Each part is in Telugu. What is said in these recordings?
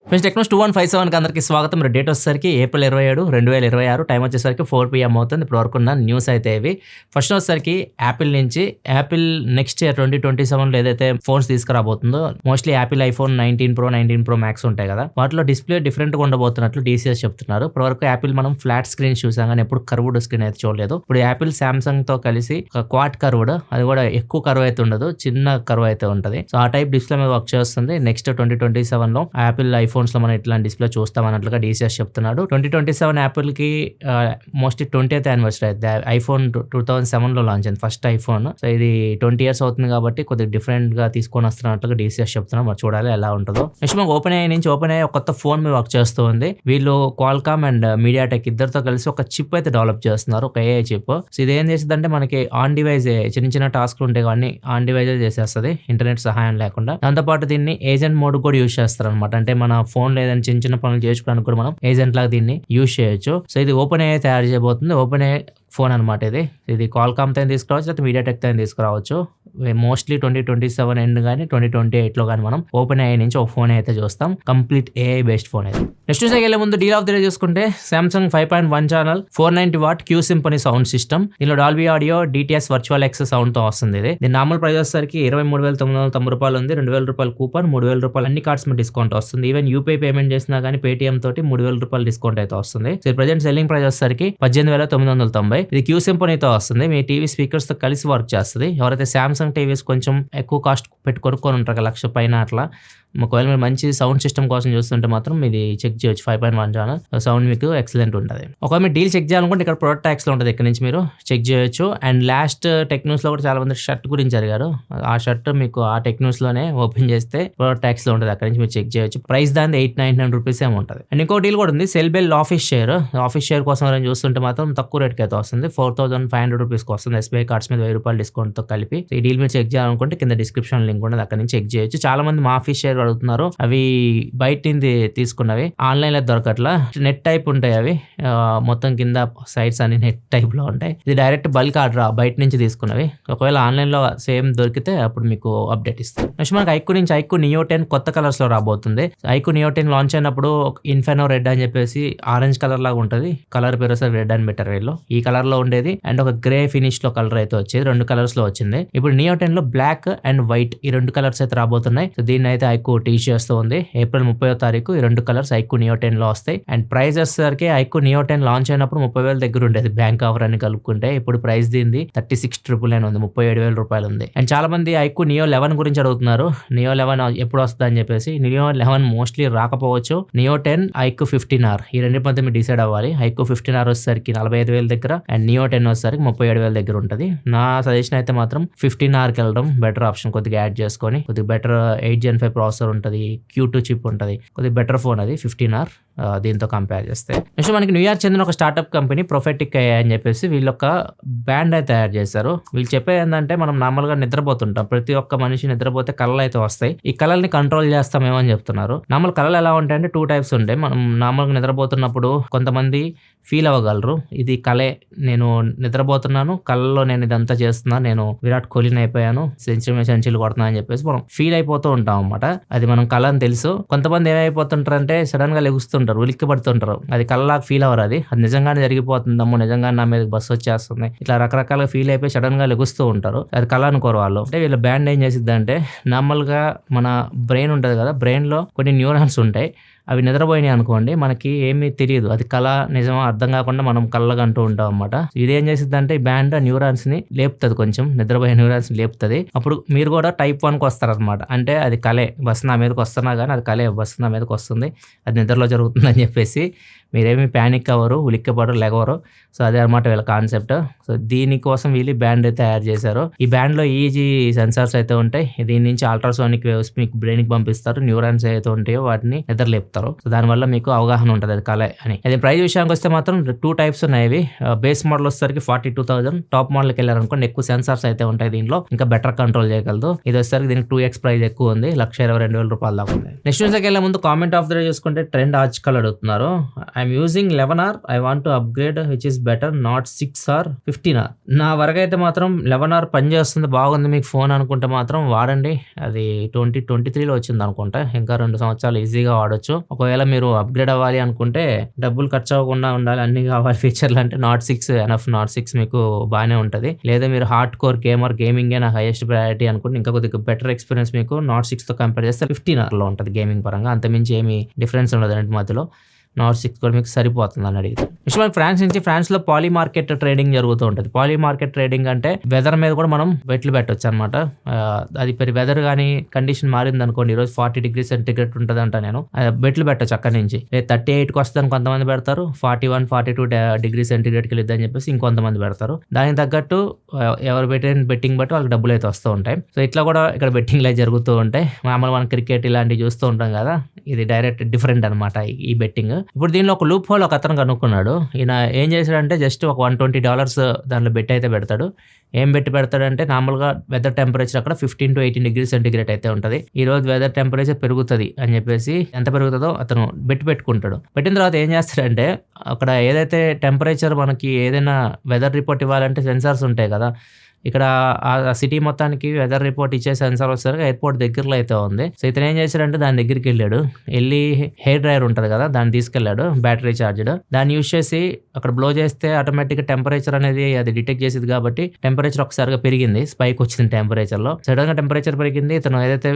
ఫ్రెండ్స్ టెక్నోస్ 2157కి అందరికీ స్వాగతం. డేట్ వచ్చేసరికి ఏప్రిల్ 27, 2026. టైం వచ్చేసరికి 4 PM అవుతుంది. ఇప్పుడు వరకు ఉన్న న్యూస్ అయితే ఇవి. ఫస్ట్ వచ్చేసరికి యాపిల్ నుంచి యాపిల్ నెక్స్ట్ ఇయర్ 2027లో ఏదైతే ఫోన్స్ తీసుకురాబోతుందో mostly Apple iPhone 19 Pro 19 Pro Max ఉంటాయి కదా, వాటిలో డిస్ప్లే డిఫరెంట్గా ఉండబోతున్నట్లు DCS చెప్తున్నారు. ఇప్పుడు వరకు యాపిల్ మనం ఫ్లాట్ స్క్రీన్ చూసాం కానీ ఎప్పుడు కర్వ్డ్ స్క్రీన్ అయితే చూడలేదు. ఇప్పుడు యాపిల్ సామ్సంగ్ తో కలిసి ఒక క్వాడ్ కర్వ్డ్, అది కూడా ఎక్కువ కర్వ్ అయితే ఉండదు, చిన్న కర్వ్ అయితే ఉంటుంది. సో ఆ టైప్ డిస్ప్లే మీద వర్క్ చేస్తుంది. నెక్స్ట్ 2027లో యాపిల్ ఐఫోన్స్ లో మనం ఇట్లాంటి డిస్ప్లే చూస్తాం అన్నట్లుగా DCS చెప్తున్నాడు. 2027 యాపిల్ కి మోస్ట్లీ 20th యానివర్సరీ అయితే ఐఫోన్ 2007 లో లాంచ్ అయింది ఫస్ట్ ఐఫోన్. సో ఇది 20 years అవుతుంది కాబట్టి కొద్దిగా డిఫరెంట్ గా తీసుకొని వస్తున్నట్లుగా DCS చెప్తున్నాం. మరి చూడాలి ఎలా ఉంటుందో. నెక్స్ట్ మనకు OpenAI నుంచి OpenAI ఒక కొత్త ఫోన్ మీద వర్క్ చేస్తూ ఉంది. వీళ్ళు Qualcomm అండ్ MediaTek ఇద్దరితో కలిసి ఒక చిప్ అయితే డెవలప్ చేస్తున్నారు, ఒక AI చిప్. సో ఇది ఏం చేస్తుందంటే మనకి ఆన్ డివైజ్ చిన్న చిన్న టాస్క్లు ఉంటాయి కానీ ఆన్ డివైజ్ చేసేస్తుంది ఇంటర్నెట్ సహాయం లేకుండా. దాంతోపాటు దీన్ని ఏజెంట్ మోడ్ కూడా యూజ్ చేస్తారు అనమాట. అంటే మన ఫోన్ లేదని చిన్న చిన్న పనులు చేసుకోవడానికి కూడా మనం ఏజెంట్ లాగా దీన్ని యూజ్ చేయొచ్చు. సో ఇది OpenAI తయారు చేయబోతుంది. OpenAI ఫోన్ అనమాట ఇది Qualcomm తో తీసుకురావచ్చు, లేకపోతే MediaTek తో తీసుకురావచ్చు. మోస్ట్లీ 2027 ఎండ్ కానీ 2028లో కానీ మనం OpenAI నుంచి ఒక ఫోన్ అయితే చూస్తాం, కంప్లీట్ AI బేస్డ్ ఫోన్ అయితే. నెక్స్ట్ వెళ్ళే ముందు డీల్ ఆఫ్ ది డే చూసుకుంటే Samsung 5.1 channel 490 watt Q Symphony sound system. దీనిలో Dolby audio DTS virtual X sound తో వస్తుంది. దీని నార్మల్ ప్రైస్ వచ్చేసరికి 23,990 రూపాయలు ఉంది. 2,000 రూపాయలు కూపన్, 3,000 రూపాయలు అన్ని కార్డ్స్ మీద డిస్కౌంట్ వస్తుంది. ఈవెన్ UPI పేమెంట్ చేసినా కానీ పేటిఎం తోటి 3,000 రూపాయలు డిస్కౌంట్ అయితే వస్తుంది. సో ప్రెజెంట్ సెల్లింగ్ ప్రైస్ వచ్చేసరికి 18,990. ఇది Q Symphony తో వస్తుంది. మీ టీవీ స్పీకర్స్ తో కలిసి వర్క్ చేస్తుంది. ఎవరైతే Samsung టీవీస్ కొంచెం ఎక్కువ కాస్ట్ పెట్టి కొనుక్కొని ఉంటారు, 1,00,000 పైన అట్లా, ఒకవేళ మీరు మంచి సౌండ్ సిస్టమ్ కోసం చూస్తుంటే మాత్రం ఇది చెక్ చేయొచ్చు. 5.1 ఛానల్ సౌండ్ మీకు ఎక్సలెంట్ ఉంటుంది. ఒకవేళ మీరు డీల్ చెక్ చేయాలనుకుంటే ఇక్కడ ప్రొడక్ట్ ట్యాక్స్ లో ఉంటుంది, ఇక్కడ నుంచి మీరు చెక్ చేయొచ్చు. అండ్ లాస్ట్ టెక్ న్యూస్ లో కూడా చాలా మంది షర్ట్ గురించి అడిగారు. ఆ షర్ట్ మీకు ఆ టెక్ న్యూస్ లోనే ఓపెన్ చేస్తే ప్రొడక్ట్ ట్యాక్స్ లో ఉంటుంది, అక్కడ నుంచి మీరు చెక్ చేయొచ్చు. ప్రైస్ దాని 899 రూపీస్ ఏమి ఉంటుంది. అండ్ ఇంకో డీల్ కూడా ఉంది, సెల్బెల్ ఆఫీస్ షేర్ కోసం ఎవరైనా చూస్తుంటే మాత్రం తక్కువ రేట్కి అయితే వస్తుంది. 4,500 రూపీస్కి వస్తుంది. SBI కార్డ్స్ మీద 1,000 రూపాయలు డిస్కౌంట్ తో కలిపి. ఈ డీల్ మీరు చెక్ చేయాలనుకుంటే కింద డిస్క్రిప్షన్ లింక్ ఉంటుంది, అక్కడ నుంచి చెక్ చేయొచ్చు. చాలా మంది మా ఆఫీస్ షేర్ అడుగుతున్నారు, అవి బయట నుంచి తీసుకున్నవి, ఆన్లైన్ లో దొరకట్లా. నెట్ టైప్ ఉంటాయి అవి, మొత్తం కింద సైట్స్ అన్ని నెట్ టైప్ లో ఉంటాయి. ఇది డైరెక్ట్ బల్క్ ఆర్డర్, బయట నుంచి తీసుకున్నవి. ఒకవేళ ఆన్లైన్ లో సేమ్ దొరికితే అప్పుడు మీకు అప్డేట్ ఇస్తాం. నెక్స్ట్ మనకి ఐక్యూ నుంచి ఐక్యూ నియో 10 కొత్త కలర్స్ లో రాబోతుంది. ఐక్యూ నియో 10 లాంచ్ అయినప్పుడు ఇన్ఫెనో రెడ్ అని చెప్పేసి ఆరెంజ్ కలర్ లాగా ఉంటుంది, కలర్ పేరు రెడ్ అని పెట్టారు వీళ్ళు. ఈ కలర్ లో ఉండేది అండ్ ఒక గ్రే ఫినిష్ లో కలర్ అయితే వచ్చేది, 2 కలర్స్ లో వచ్చింది. ఇప్పుడు నియో 10 లో బ్లాక్ అండ్ వైట్ ఈ 2 కలర్స్ అయితే రాబోతున్నాయి. సో దీన్ని అయితే ఐక్యూ టీచ్ చేస్తూ ఉంది. ఏప్రిల్ 30వ తారీఖు ఈ 2 కలర్స్ ఐక్యూ నియో 10 లో వస్తాయి. అండ్ ప్రైస్ వచ్చేసరికి ఐక్యూ నియో 10 లాంచ్ అయినప్పుడు 30,000 దగ్గర ఉండేది బ్యాంక్ ఆఫర్ అని కలుపుకుంటే. ఇప్పుడు ప్రైస్ దీనిది 36,999 ఉంది, 37,000 రూపాయలు ఉంది. అండ్ చాలా మంది ఐక్యూ నియో 11 గురించి అడుగుతున్నారు, నియో 11 ఎప్పుడు వస్తుంది అని చెప్పేసి. నియో 11 మోస్ట్లీ రాకపోవచ్చు. నియో 10 ఐక్యూ 15R ఈ రెండు మధ్య మీరు డిసైడ్ అవ్వాలి. ఐక్యూ 15R వచ్చేసరికి 45,000 దగ్గర, అండ్ నియో 10 వచ్చేసరికి 37,000 దగ్గర ఉంటుంది. నా సజెషన్ అయితే మాత్రం 15Rకి వెళ్ళడం బెటర్ ఆప్షన్. కొద్దిగా యాడ్ చేసుకొని కొద్దిగా బెటర్ 8 Gen 5 ప్రాసెసర్ ఉంటుంది, Q2 చిప్ ఉంటుంది, కొద్దిగా బెటర్ ఫోన్ అది 15R దీంతో కంపేర్ చేస్తే. నెక్స్ట్ మనకి న్యూయార్క్ చెందిన ఒక స్టార్ట్అప్ కంపెనీ ప్రొఫెటిక్ AI అని చెప్పేసి వీళ్ళు ఒక బ్యాండ్ అయితే తయారు చేశారు. వీళ్ళు చెప్పేది ఏంటంటే, మనం నార్మల్గా నిద్రపోతుంటాం, ప్రతి ఒక్క మనిషి నిద్రపోతే కళలు అయితే వస్తాయి. ఈ కళల్ని కంట్రోల్ చేస్తామేమో అని చెప్తున్నారు. నార్మల్ కళలు ఎలా ఉంటాయంటే 2 types ఉంటాయి. మనం నార్మల్గా నిద్రపోతున్నప్పుడు కొంతమంది ఫీల్ అవ్వగలరు, ఇది కళే, నేను నిద్రపోతున్నాను, కళలో నేను ఇదంతా చేస్తున్నాను, నేను విరాట్ కోహ్లీని అయిపోయాను, సెంచరీలు కొడుతున్నా అని చెప్పేసి మనం ఫీల్ అయిపోతూ ఉంటాం అనమాట. అది మనం కళ అని తెలుసు. కొంతమంది ఏమైపోతుంటారంటే సడన్ గా లెగుస్తుంటారు, ఉలిక్కి పడుతుంటారు, అది కళలాగా ఫీల్ అవ్వరు, అది నిజంగానే జరిగిపోతుందమ్మో, నిజంగా నా మీద బస్సు వచ్చేస్తుంది, ఇట్లా రకరకాలుగా ఫీల్ అయిపోయి సడన్ గా లెగుస్తూ ఉంటారు. అది కళ అనుకోరు వాళ్ళు. అంటే వీళ్ళ బ్యాండ్ ఏం చేసిద్ది అంటే, నార్మల్ గా మన బ్రెయిన్ ఉంటుంది కదా, బ్రెయిన్ లో కొన్ని న్యూరాన్స్ ఉంటాయి, అవి నిద్రపోయినాయి అనుకోండి, మనకి ఏమీ తెలియదు, అది కళ నిజమో అర్థం కాకుండా మనం కళ్ళగా అంటూ ఉంటాం అన్నమాట. ఇదేం చేసిద్ది అంటే, ఈ బ్యాండ్ న్యూరాన్స్ ని లేపుతుంది, కొంచెం నిద్రపోయే న్యూరాన్స్ లేపుతుంది. అప్పుడు మీరు కూడా Type 1కి వస్తారనమాట. అంటే అది కళే, బస్సు నా మీదకి వస్తున్నా కానీ అది కళే, బస్సు నా మీదకి వస్తుంది, అది నిద్రలో జరుగుతుంది అని చెప్పేసి మీరేమి ప్యానిక్ అవ్వరు, ఉలిక్కిపడరు, లెగవరు. సో అదే అనమాట వీళ్ళ కాన్సెప్ట్. సో దీనికోసం వీళ్ళు బ్యాండ్ తయారు చేశారు. ఈ బ్యాండ్ లో EEG సెన్సార్స్ అయితే ఉంటాయి. దీని నుంచి అల్ట్రాసోనిక్ వేవ్స్ మీకు బ్రెయిన్ కి పంపిస్తారు. న్యూరాన్స్ అయితే ఉంటాయో వాటిని నిద్రలేపుతారు. సో దానివల్ల మీకు అవగాహన ఉంటుంది అది కళ అని. అది ప్రైస్ విషయానికి వస్తే మాత్రం 2 types ఉన్నాయి. బేస్ మోడల్ వచ్చేసరికి 42,000, టాప్ మోడల్కి వెళ్ళారనుకోండి ఎక్కువ సెన్సార్స్ అయితే ఉంటాయి దీనిలో, ఇంకా బెటర్ కంట్రోల్ చేయగలదు. ఇది వచ్చేసరికి దీనికి 2x ప్రైస్ ఎక్కువ ఉంది, 122,000 రూపాయలు దాకా ఉంది. నెక్స్ట్ న్యూస్కి వెళ్ళే ముందు కామెంట్ ఆఫ్ ద డే చూసుకుంటే ట్రెండ్ ఆర్టికల్ అడుగుతున్నారు. I'm using 11R, I want to upgrade which is better, not 6R 15R. నా వరకు అయితే మాత్రం 11R పనిచేస్తుంది, బాగుంది మీకు ఫోన్ అనుకుంటే మాత్రం వాడండి. అది 2023లో వచ్చింది అనుకుంటా, ఇంకా 2 సంవత్సరాలు ఈజీగా వాడొచ్చు. ఒకవేళ మీరు అప్గ్రేడ్ అవ్వాలి అనుకుంటే డబ్బులు ఖర్చు అవ్వకుండా ఉండాలి, అన్ని కావాలి ఫీచర్లు అంటే నాట్ 6 ఎనఫ్. నాట్ 6 మీకు బాగానే ఉంటుంది. లేదా మీరు హార్డ్ కోర్ గేమింగే నా హైయెస్ట్ ప్రయారిటీ అనుకుంటే ఇంకా కొద్దిగా బెటర్ ఎక్స్పీరియన్స్ మీకు నాట్ 6తో కంపేర్ చేస్తే 15 ఉంటుంది గేమింగ్ పరంగా. అంతమించి ఏమి డిఫరెన్స్ ఉండదు అండి మధ్యలో. నాట్ 6 కూడా మీకు సరిపోతుంది అని అడిగితే. నెక్స్ట్ మనకి ఫ్రాన్స్లో పాలీ మార్కెట్ ట్రేడింగ్ జరుగుతూ ఉంటుంది. పాలీ మార్కెట్ ట్రేడింగ్ అంటే వెదర్ మీద కూడా మనం బెట్లు పెట్టవచ్చు అనమాట. అది వెదర్ కానీ కండిషన్ మారింది అనుకోండి, ఈరోజు 40 డిగ్రీ సెంటిగ్రేడ్ ఉంటుంది అంట, నేను బెట్లు పెట్టచ్చు అక్కడి నుంచి. 38కి వస్తుందని కొంతమంది పెడతారు, 41, 42 డిగ్రీ సెంటిగ్రేడ్కి వెళ్ళిద్దని చెప్పేసి ఇంకొంతమంది పెడతారు. దానికి తగ్గట్టు ఎవరు పెట్టిన బెట్టింగ్ బట్టి వాళ్ళకి డబ్బులు అయితే వస్తూ ఉంటాయి. సో ఇట్లా కూడా ఇక్కడ బెట్టింగ్లు అయితే జరుగుతూ ఉంటాయి. మామూలు మనం క్రికెట్ ఇలాంటివి చూస్తూ ఉంటాం కదా, ఇది డైరెక్ట్ డిఫరెంట్ అనమాట ఈ బెట్టింగ్. ఇప్పుడు దీనిలో ఒక లూప్ హోల్ ఒక అతను కనుక్కున్నాడు. ఈయన ఏం చేశాడంటే జస్ట్ ఒక $120 దాంట్లో బెట్ అయితే పెడతాడు. ఏం పెడతాడంటే నార్మల్గా వెదర్ టెంపరేచర్ అక్కడ 15 to 18 డిగ్రీ సెంటిగ్రేడ్ అయితే ఉంటుంది. ఈ రోజు వెదర్ టెంపరేచర్ పెరుగుతుంది అని చెప్పేసి ఎంత పెరుగుతుందో అతను పెట్టుకుంటాడు. పెట్టిన తర్వాత ఏం చేస్తాడంటే అక్కడ ఏదైతే టెంపరేచర్ మనకి ఏదైనా వెదర్ రిపోర్ట్ ఇవ్వాలంటే సెన్సార్స్ ఉంటాయి కదా, ఇక్కడ ఆ సిటీ మొత్తానికి వెదర్ రిపోర్ట్ ఇచ్చే సెన్సార్ వచ్చేసరికి ఎయిర్పోర్ట్ దగ్గరలో అయితే ఉంది. సో ఇతను ఏం చేశాడంటే దాని దగ్గరికి వెళ్ళి హెయిర్ డ్రైయర్ ఉంటుంది కదా దాన్ని తీసుకెళ్లాడు, బ్యాటరీ చార్జ్డ్. దాన్ని యూజ్ చేసి అక్కడ బ్లో చేస్తే ఆటోమేటిక్గా టెంపరేచర్ అనేది అది డిటెక్ట్ చేసేది కాబట్టి టెంపరేచర్ ఒకసారిగా పెరిగింది, స్పైక్ వచ్చింది టెంపరేచర్ లో. సడన్ గా టెంపరేచర్ పెరిగింది. ఇతను ఏదైతే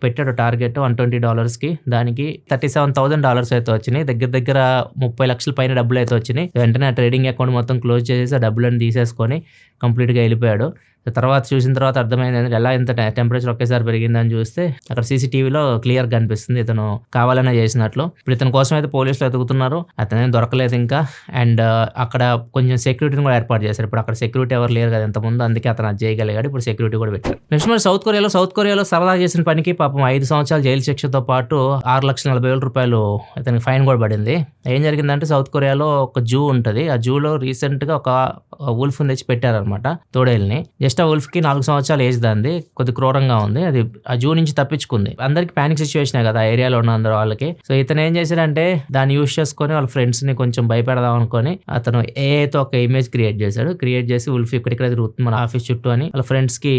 పెట్టాడు టార్గెట్ $120 దానికి $37,000 అయితే వచ్చినాయి. దగ్గర 30 లక్షల పైన డబ్బులు అయితే వచ్చినాయి. వెంటనే ఆ ట్రేడింగ్ అకౌంట్ మొత్తం క్లోజ్ చేసేసి ఆ డబ్బులను తీసేసుకొని కంప్లీట్గా వెళ్ళిపోయాడు. తర్వాత చూసిన తర్వాత అర్థమైంది ఏంటంటే ఎలా ఇంత టెంపరేచర్ ఒకేసారి పెరిగిందని చూస్తే అక్కడ సీసీటీవీలో క్లియర్ కనిపిస్తుంది ఇతను కావాలనే చేసినట్లు. ఇప్పుడు ఇతని కోసం అయితే పోలీసులు వెతుకుతున్నారు, అతనేం దొరకలేదు ఇంకా. అండ్ అక్కడ కొంచెం సెక్యూరిటీని కూడా ఏర్పాటు చేశారు. ఇప్పుడు అక్కడ సెక్యూరిటీ ఎవరు లేరు కదా ఇంతకుముందు, అందుకే అతను అది చేయగలిగాడు. ఇప్పుడు సెక్యూరిటీ కూడా పెట్టారు. నెక్స్ట్ మరి సౌత్ కొరియాలో సరదా చేసిన పనికి పాపం 5 సంవత్సరాలు జైలు శిక్షతో పాటు $6,40,000 ఇతనికి ఫైన్ కూడా పడింది. ఏం జరిగిందంటే సౌత్ కొరియాలో ఒక జూ ఉంటుంది. ఆ జూలో రీసెంట్ గా ఒక వుల్ఫ్ తెచ్చి పెట్టారనమాట, తోడేల్ని. జస్ట్ ఆ వుల్ఫ్ కి 4 సంవత్సరాలు ఏజ్ దాంది, కొద్ది క్రూరంగా ఉంది. అది ఆ జూ నుంచి తప్పించుకుంది. అందరికి పానిక్ సిచ్యువేషన్ కదా ఆ ఏరియాలో ఉన్న అందరూ వాళ్ళకి. సో ఇతను ఏం చేశాడంటే దాన్ని యూజ్ చేసుకొని వాళ్ళ ఫ్రెండ్స్ ని కొంచెం భయపెడదాం అనుకొని అతను ఏఐతో ఒక ఇమేజ్ క్రియేట్ చేసి వుల్ఫ్ ఇక్కడ తిరుగుతుంది మన ఆఫీస్ చుట్టూ అని వాళ్ళ ఫ్రెండ్స్ కి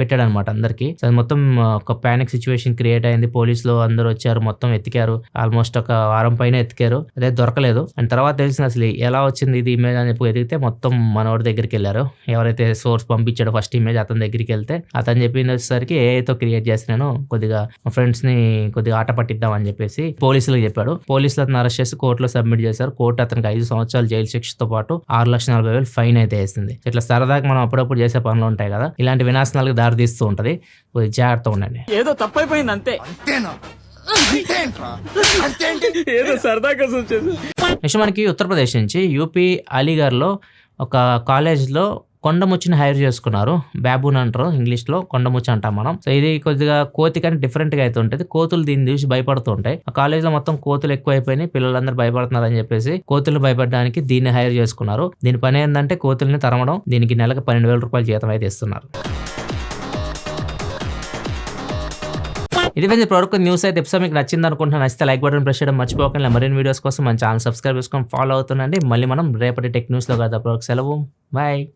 పెట్టాడు అనమాట అందరికి. సో అది మొత్తం ఒక పానిక్ సిచ్యువేషన్ క్రియేట్ అయింది. పోలీసులు అందరూ వచ్చారు, మొత్తం ఎత్తికారు. ఆల్మోస్ట్ ఒక వారం పైన ఎత్తికారు, అదే దొరకలేదు. అండ్ తర్వాత తెలిసింది అసలు ఎలా వచ్చింది ఇది ఇమేజ్ అని చెప్పి ఎదిగితే మొత్తం మనోడి దగ్గరికి వెళ్ళారు. ఎవరైతే సోర్స్ పంపించాడో ఫస్ట్ ఇమేజ్ అతని దగ్గరికి వెళ్తే అతను చెప్పింది వచ్చేసరికి ఏఐతో క్రియేట్ చేసి నేను కొద్దిగా మా ఫ్రెండ్స్ ని కొద్దిగా ఆట పట్టిద్దాం అని చెప్పేసి పోలీసులకు చెప్పాడు. పోలీసులు అతను అరెస్ట్ చేసి కోర్టులో సబ్మిట్ చేశారు. కోర్టు అతనికి 5 సంవత్సరాలు జైలు శిక్షతో పాటు $6,40,000 ఫైన్ అయితే వేసింది. ఇట్లా సరదాగా మనం అప్పుడప్పుడు చేసే పనులు ఉంటాయి కదా, ఇలాంటి వినాశనాలకు దారి తీస్తూ ఉంటది. కొద్దిగా జాగ్రత్త ఉండండి. ఏదో తప్పైపోయింది అంతే. నెక్స్ట్ మనకి ఉత్తరప్రదేశ్ నుంచి యూపీ అలీగఢ్లో ఒక కాలేజ్లో కొండముచ్చిని హైర్ చేసుకున్నారు. బాబూన్ అంటారు ఇంగ్లీష్లో, కొండముచ్చి అంటాం మనం. సో ఇది కొద్దిగా కోతి కానీ డిఫరెంట్గా అయితే ఉంటుంది. కోతులు దీన్ని చూసి భయపడుతూ ఉంటాయి. ఆ కాలేజ్లో మొత్తం కోతులు ఎక్కువైపోయినాయి, పిల్లలందరూ భయపడుతున్నారు అని చెప్పేసి కోతులు భయపడడానికి దీన్ని హైర్ చేసుకున్నారు. దీని పని ఏంటంటే కోతుల్ని తరమడం. దీనికి నెలకు $12,000 జీతం అయితే ఇస్తున్నారు. ఇది ఫ్రెండ్స్ ఇప్పటివరకు న్యూస్ అయితే ఎపిసోడ్ మీకు నచ్చింది అనుకుంటున్నాను. నచ్చితే లైక్ బటన్ ప్రెస్ చేయడం మర్చిపోకండి. మరిన్ని వీడియోస్ కోసం మన ఛానల్ సబ్స్క్రైబ్ చేసుకొని ఫాలో అవుతుండండి. మళ్ళీ మనం రేపటి టెక్ న్యూస్లో కదా. సెలవు, బాయ్.